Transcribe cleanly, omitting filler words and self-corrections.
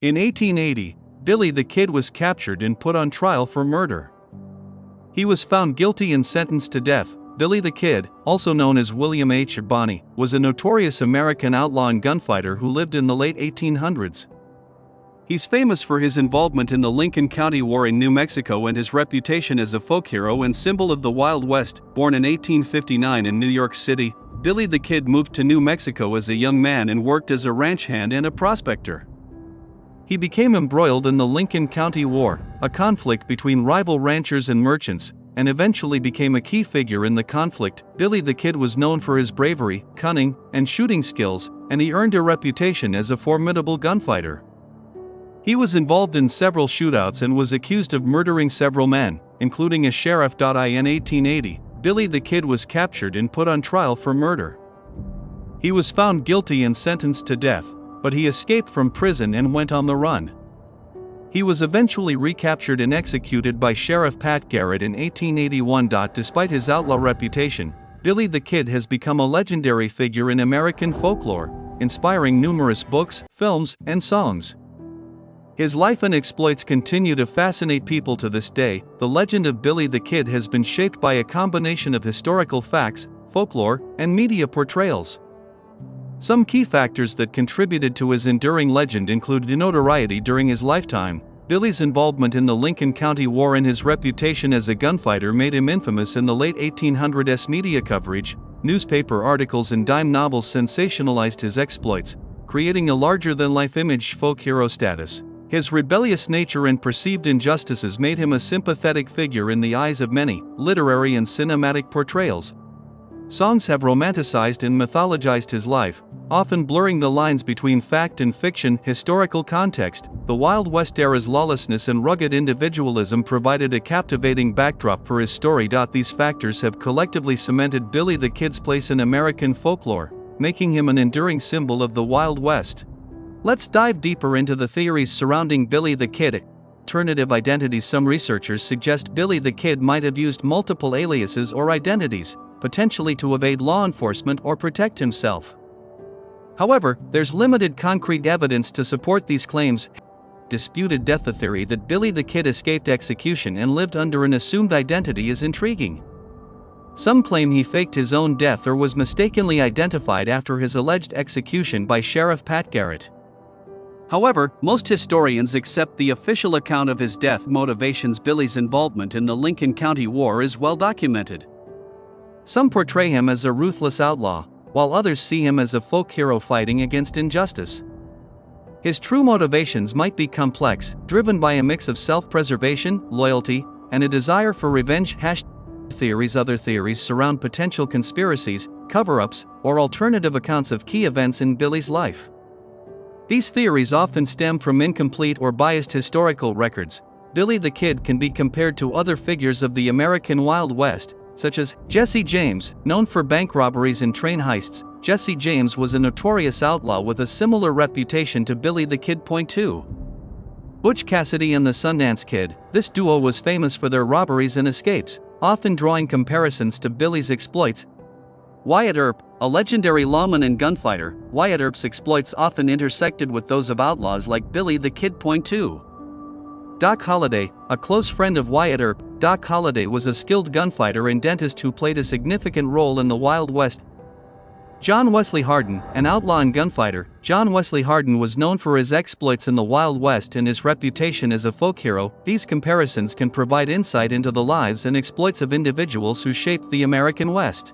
In 1880, Billy the Kid was captured and put on trial for murder. He was found guilty and sentenced to death. Billy the Kid, also known as William H. Bonney, was a notorious American outlaw and gunfighter who lived in the late 1800s. He's famous for his involvement in the Lincoln County War in New Mexico and his reputation as a folk hero and symbol of the Wild West. Born in 1859 in New York City, Billy the Kid moved to New Mexico as a young man and worked as a ranch hand and a prospector. He became embroiled in the Lincoln County War, a conflict between rival ranchers and merchants, and eventually became a key figure in the conflict. Billy the Kid was known for his bravery, cunning, and shooting skills, and he earned a reputation as a formidable gunfighter. He was involved in several shootouts and was accused of murdering several men, including a sheriff. In 1880, Billy the Kid was captured and put on trial for murder. He was found guilty and sentenced to death, but he escaped from prison and went on the run. He was eventually recaptured and executed by Sheriff Pat Garrett in 1881. Despite his outlaw reputation, Billy the Kid has become a legendary figure in American folklore, inspiring numerous books, films, and songs. His life and exploits continue to fascinate people to this day. The legend of Billy the Kid has been shaped by a combination of historical facts, folklore, and media portrayals. Some key factors that contributed to his enduring legend include notoriety during his lifetime. Billy's involvement in the Lincoln County War and his reputation as a gunfighter made him infamous in the late 1800s. Media coverage, newspaper articles, and dime novels sensationalized his exploits, creating a larger-than-life image. Folk hero status. His rebellious nature and perceived injustices made him a sympathetic figure in the eyes of many. Literary and cinematic portrayals. Songs have romanticized and mythologized his life, often blurring the lines between fact and fiction. Historical context. The Wild West era's lawlessness and rugged individualism provided a captivating backdrop for his story. These factors have collectively cemented Billy the Kid's place in American folklore, making him an enduring symbol of the Wild West. Let's dive deeper into the theories surrounding Billy the Kid. Alternative identities. Some researchers suggest Billy the Kid might have used multiple aliases or identities, potentially to evade law enforcement or protect himself. However, there's limited concrete evidence to support these claims. Disputed death. The theory that Billy the Kid escaped execution and lived under an assumed identity is intriguing. Some claim he faked his own death or was mistakenly identified after his alleged execution by Sheriff Pat Garrett. However, most historians accept the official account of his death. Motivations. Billy's involvement in the Lincoln County War is well documented. Some portray him as a ruthless outlaw, while others see him as a folk hero fighting against injustice. His true motivations might be complex, driven by a mix of self-preservation, loyalty, and a desire for revenge. Theories. Other theories surround potential conspiracies, cover-ups, or alternative accounts of key events in Billy's life. These theories often stem from incomplete or biased historical records. Billy the Kid can be compared to other figures of the American Wild West, such as Jesse James, known for bank robberies and train heists. Jesse James was a notorious outlaw with a similar reputation to Billy the Kid. 2. Butch Cassidy and the Sundance Kid. This duo was famous for their robberies and escapes, often drawing comparisons to Billy's exploits. Wyatt Earp, a legendary lawman and gunfighter, Wyatt Earp's exploits often intersected with those of outlaws like Billy the Kid. 2. Doc Holliday, a close friend of Wyatt Earp. Doc Holliday was a skilled gunfighter and dentist who played a significant role in the Wild West. John Wesley Hardin, an outlaw and gunfighter. John Wesley Hardin was known for his exploits in the Wild West and his reputation as a folk hero. These comparisons can provide insight into the lives and exploits of individuals who shaped the American West.